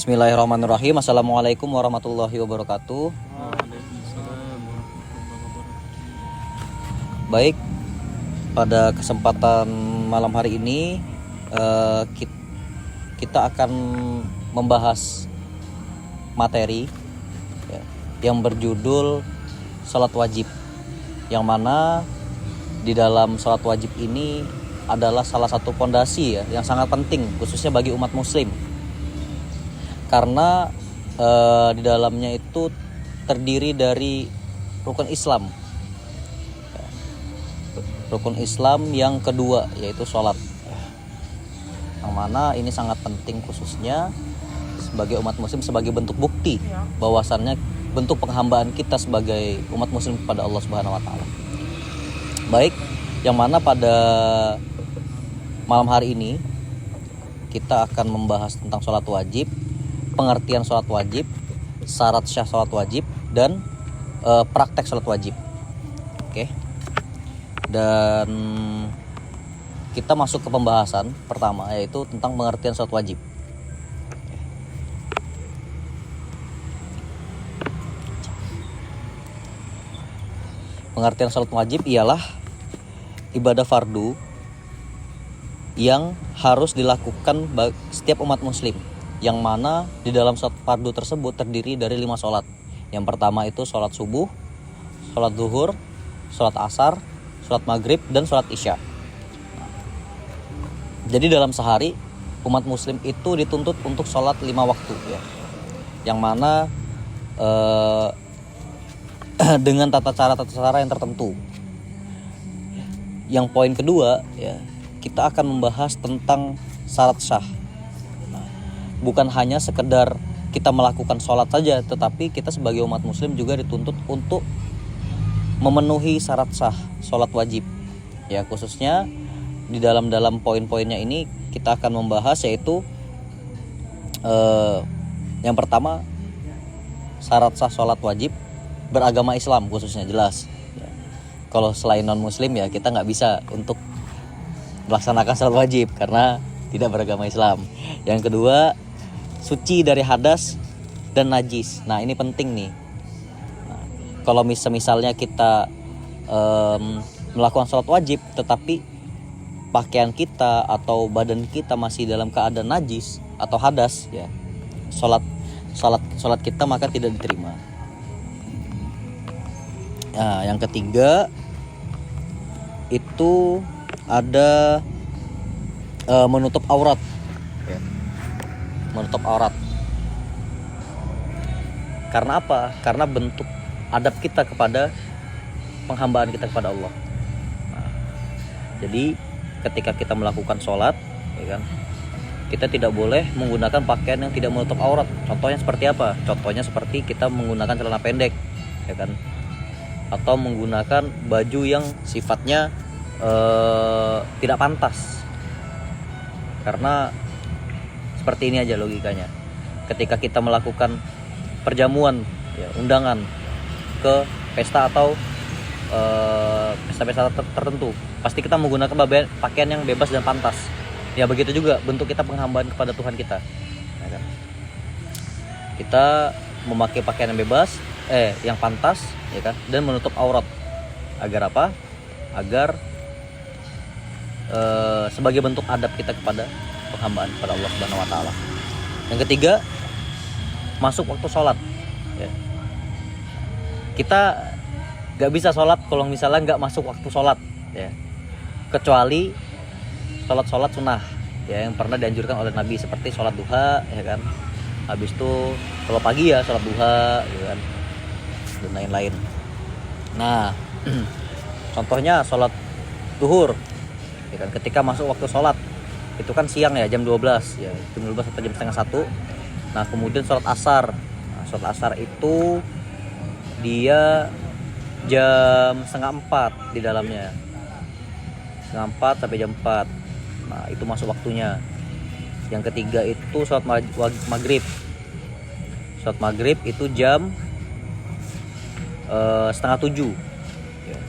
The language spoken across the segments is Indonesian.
Bismillahirrahmanirrahim. Assalamualaikum warahmatullahi wabarakatuh. Waalaikumsalam warahmatullahi wabarakatuh. Baik, pada kesempatan malam hari ini kita akan membahas materi yang berjudul salat wajib, yang mana di dalam salat wajib ini adalah salah satu fondasi yang sangat penting khususnya bagi umat muslim, karena di dalamnya itu terdiri dari rukun Islam. Rukun Islam yang kedua yaitu sholat, yang mana ini sangat penting khususnya sebagai umat muslim, sebagai bentuk bukti bahwasannya bentuk penghambaan kita sebagai umat muslim kepada Allah Subhanahu wa taala. Baik, yang mana pada malam hari ini kita akan membahas tentang sholat wajib, pengertian sholat wajib, syarat syah sholat wajib, dan praktek sholat wajib. Oke. Dan kita masuk ke pembahasan pertama, yaitu tentang pengertian sholat wajib. Pengertian sholat wajib ialah ibadah fardu yang harus dilakukan setiap umat muslim, yang mana di dalam sholat fardu tersebut terdiri dari 5 sholat. Yang pertama itu sholat subuh, sholat zuhur, sholat asar, sholat maghrib, dan sholat isya. Jadi dalam sehari umat muslim itu dituntut untuk sholat 5 waktu ya, yang mana dengan tata cara yang tertentu. Yang poin kedua ya, kita akan membahas tentang syarat syah. Bukan hanya sekedar kita melakukan sholat saja, tetapi kita sebagai umat muslim juga dituntut untuk memenuhi syarat sah sholat wajib ya. Khususnya di dalam poin-poinnya ini kita akan membahas yaitu yang pertama, syarat sah sholat wajib beragama Islam khususnya, jelas ya. Kalau selain non muslim ya kita nggak bisa untuk melaksanakan sholat wajib karena tidak beragama Islam. Yang kedua, suci dari hadas dan najis. Nah ini penting nih. Nah, kalau misalnya kita melakukan sholat wajib tetapi pakaian kita atau badan kita masih dalam keadaan najis atau hadas ya, sholat kita maka tidak diterima. Nah, yang ketiga itu ada menutup aurat ya. Menutup aurat. Karena apa? Karena bentuk adab kita kepada penghambaan kita kepada Allah. Nah, jadi ketika kita melakukan sholat ya kan, kita tidak boleh menggunakan pakaian yang tidak menutup aurat. Contohnya seperti apa? Contohnya seperti kita menggunakan celana pendek ya kan, atau menggunakan baju yang sifatnya tidak pantas. Karena seperti ini aja logikanya. Ketika kita melakukan perjamuan ya, undangan ke pesta atau pesta-pesta tertentu, pasti kita menggunakan pakaian yang bebas dan pantas. Ya begitu juga bentuk kita penghambaan kepada Tuhan kita ya kan? Kita memakai pakaian yang bebas, yang pantas ya kan, dan menutup aurat. Agar apa? Agar sebagai bentuk adab kita kepada penghambaan kepada Allah Subhanahu wa taala. Yang ketiga, masuk waktu sholat ya. Kita gak bisa sholat kalau misalnya gak masuk waktu sholat ya, kecuali sholat sunnah ya, yang pernah dianjurkan oleh Nabi, seperti sholat duha ya kan. Habis itu kalau pagi ya sholat duha ya kan, dan lain-lain. Nah contohnya sholat zuhur ya kan, ketika masuk waktu sholat itu kan siang ya, jam 12 ya, jam 12 atau jam setengah 1. Nah kemudian sholat asar. Nah, sholat asar itu dia jam setengah 4 di dalamnya, setengah 4 sampai jam 4. Nah itu masuk waktunya. Yang ketiga itu sholat maghrib. Sholat maghrib itu jam setengah 7 ya.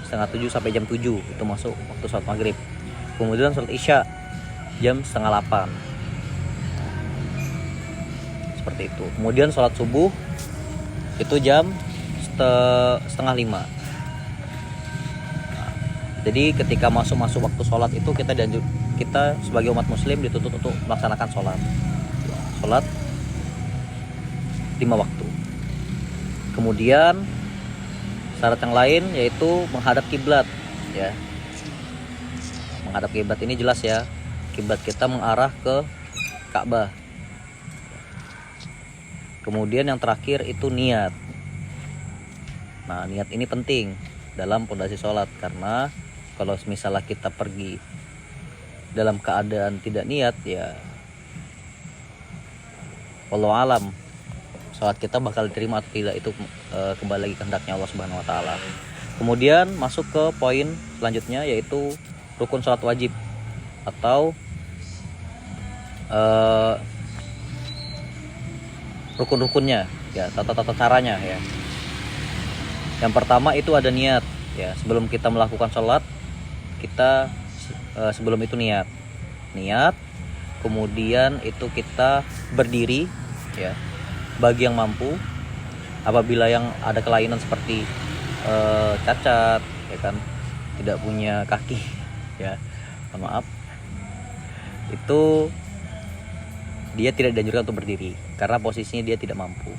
Setengah 7 sampai jam 7 itu masuk waktu sholat maghrib. Kemudian sholat isya jam setengah 8. seperti itu. Kemudian sholat subuh itu jam setengah 5. Nah, jadi ketika masuk waktu sholat itu kita sebagai umat muslim dituntut untuk melaksanakan sholat 5 waktu. Kemudian syarat yang lain yaitu menghadap kiblat, ya. Menghadap kiblat ini jelas ya, kiblat kita mengarah ke Ka'bah. Kemudian yang terakhir itu niat. Nah, niat ini penting dalam pondasi sholat, karena kalau misalnya kita pergi dalam keadaan tidak niat, ya wallahu alam sholat kita bakal diterima atau tidak, itu kembali lagi kehendaknya Allah Subhanahu wa taala. Kemudian masuk ke poin selanjutnya yaitu rukun sholat wajib atau rukun-rukunnya, ya, tata caranya, ya. Yang pertama itu ada niat, ya. Sebelum kita melakukan sholat, kita sebelum itu niat, kemudian itu kita berdiri, ya, bagi yang mampu. Apabila yang ada kelainan seperti cacat, ya kan, tidak punya kaki, ya, mohon maaf, itu dia tidak dianjurkan untuk berdiri karena posisinya dia tidak mampu.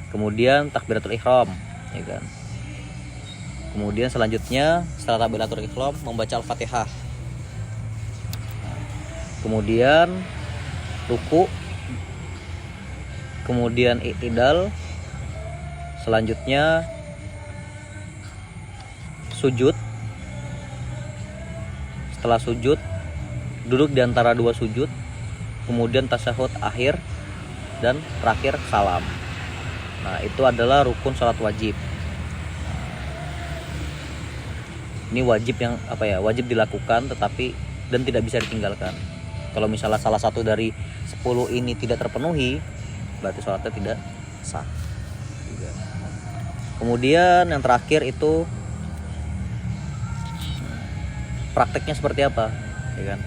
Kemudian takbiratul ihram, ya kan. Kemudian selanjutnya setelah takbiratul ihram membaca Al-Fatihah. Kemudian ruku, kemudian i'tidal, selanjutnya sujud. Setelah sujud duduk di antara dua sujud, kemudian tasyahud akhir, dan terakhir salam. Nah, itu adalah rukun sholat wajib. Ini wajib yang wajib dilakukan dan tidak bisa ditinggalkan. Kalau misalnya salah satu dari 10 ini tidak terpenuhi, berarti sholatnya tidak sah juga. Kemudian yang terakhir itu prakteknya seperti apa, ya kan?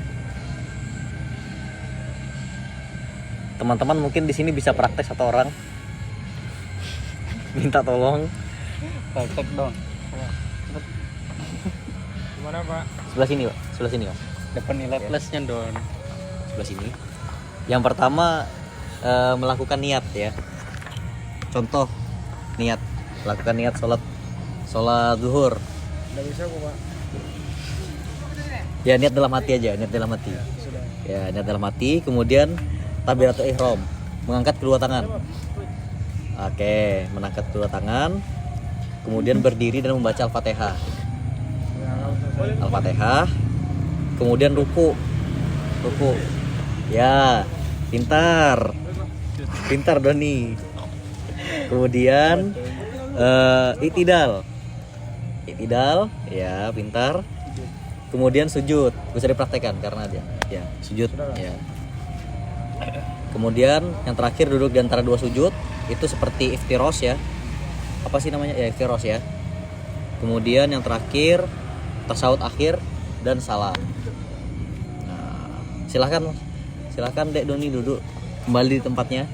Teman-teman mungkin di sini bisa praktek satu orang. Minta tolong. Praktek dong. Gimana Pak? Sebelah sini, Pak. Sebelah sini, Pak. Depan nilai plusnya dong. Sebelah sini. Yang pertama melakukan niat, ya. Contoh niat, melakukan niat sholat zuhur. Udah bisa kok Pak. Ya, niat dalam hati aja, niat dalam hati. Sudah. Ya, niat dalam hati, kemudian takbiratul ihram, mengangkat kedua tangan. Oke, mengangkat kedua tangan, kemudian berdiri dan membaca Al-Fatihah. Al-Fatihah, kemudian ruku. Ya, pintar Doni. Kemudian i'tidal, ya, pintar. Kemudian sujud, bisa dipraktekkan karena dia, ya, sujud, ya. Kemudian yang terakhir duduk di antara dua sujud, itu seperti iftiros, ya. Apa sih namanya? Ya, iftiros, ya. Kemudian yang terakhir tasyahud akhir dan salam. Nah, silahkan Dek Doni duduk kembali di tempatnya.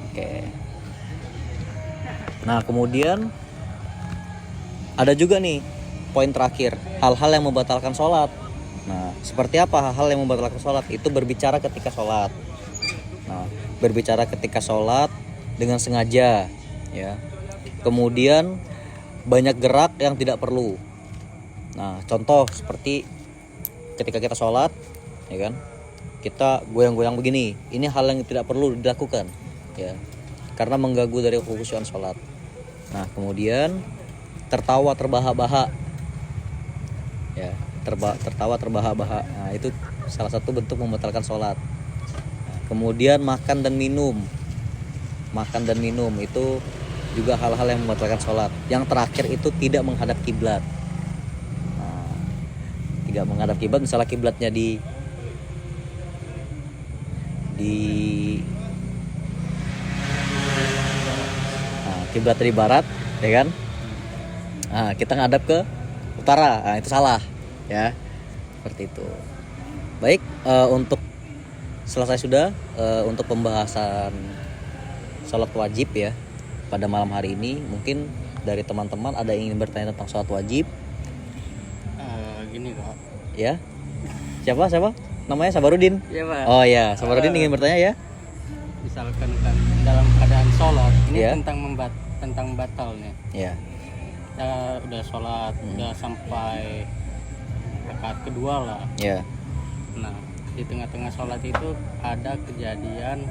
Oke. Nah, kemudian ada juga nih poin terakhir, hal-hal yang membatalkan sholat. Nah, seperti apa hal-hal yang membatalkan sholat? Itu berbicara ketika sholat. Nah, berbicara ketika sholat dengan sengaja, ya. Kemudian banyak gerak yang tidak perlu. Nah, contoh seperti ketika kita sholat, ya kan, kita goyang-goyang begini, ini hal yang tidak perlu dilakukan, ya, karena mengganggu dari kekhusyuan sholat. Nah, kemudian tertawa terbahak-bahak, ya, tertawa terbahak-bahak. Nah, itu salah satu bentuk membatalkan sholat. Nah, kemudian makan dan minum itu juga hal-hal yang membatalkan sholat. Yang terakhir itu tidak menghadap kiblat. Nah, tidak menghadap kiblat, misalnya kiblatnya di kiblat dari barat, ya kan? Nah, kita ngadap ke utara, nah, itu salah, ya, seperti itu. Baik, untuk selesai sudah untuk pembahasan sholat wajib ya pada malam hari ini. Mungkin dari teman-teman ada yang ingin bertanya tentang sholat wajib? Gini kok. Ya. Siapa? Namanya Sabarudin. Iya Pak. Oh ya, Sabarudin ingin bertanya ya. Misalkan kan dalam keadaan sholat ini Iya. tentang batal nih. Ya. Kita udah sholat udah sampai rakaat kedua lah. Ya. Nah di tengah-tengah sholat itu ada kejadian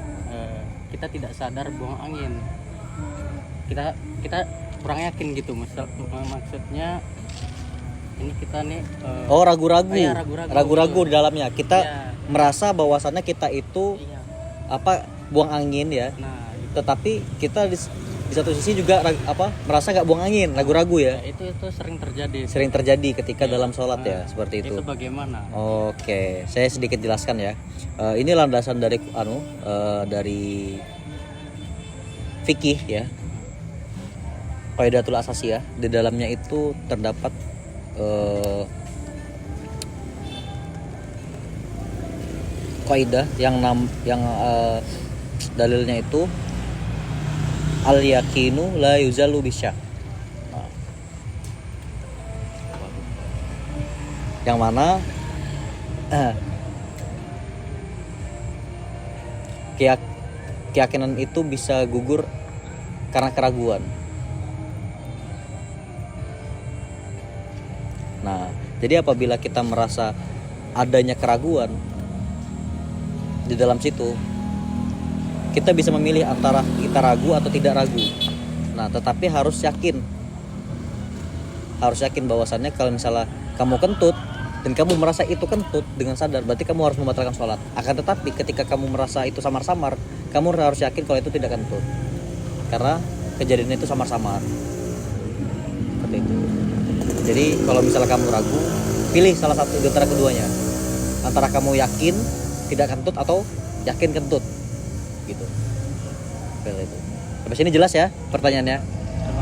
kita tidak sadar buang angin. Kita kurang yakin gitu maksudnya ini kita nih Oh, ragu-ragu. iya, Ragu-ragu di dalamnya. Kita Iya. merasa bahwasannya kita itu iya. buang angin ya. Nah Tetapi kita di satu sisi juga merasa nggak buang angin, ragu-ragu ya. itu sering terjadi. Sering terjadi ketika dalam sholat ya, seperti itu. Itu bagaimana? Oke, saya sedikit jelaskan ya. Ini landasan dari dari fikih ya. Qaidatul asasiyah, di dalamnya itu terdapat kaidah yang dalilnya itu al yakinu la yuzalu bisyak. Yang mana keyakinan itu bisa gugur karena keraguan. Nah, jadi apabila kita merasa adanya keraguan di dalam situ, kita bisa memilih antara kita ragu atau tidak ragu. Nah, tetapi harus yakin bahwasannya kalau misalnya kamu kentut dan kamu merasa itu kentut dengan sadar, berarti kamu harus membatalkan sholat. Akan tetapi ketika kamu merasa itu samar-samar, kamu harus yakin kalau itu tidak kentut, karena kejadian itu samar-samar. Seperti itu. Jadi kalau misalnya kamu ragu, pilih salah satu di antara keduanya. Antara kamu yakin tidak kentut atau yakin kentut, gitu. Seperti itu. Sampai sini jelas ya pertanyaannya?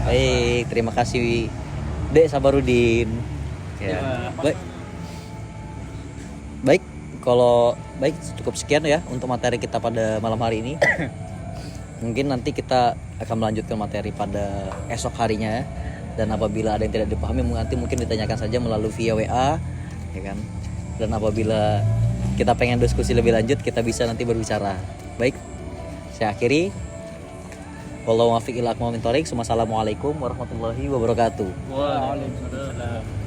Baik, terima kasih Dek Sabarudin. Ya. Baik, kalau cukup sekian ya untuk materi kita pada malam hari ini. Mungkin nanti kita akan melanjutkan materi pada esok harinya ya. Dan apabila ada yang tidak dipahami nanti mungkin ditanyakan saja melalui via WA ya kan. Dan apabila kita pengen diskusi lebih lanjut, kita bisa nanti berbicara. Baik, saya akhiri. Wallahu muwaffiq ila aqwamit thoriq. Wassalamualaikum warahmatullahi wabarakatuh. Waalaikumsalam.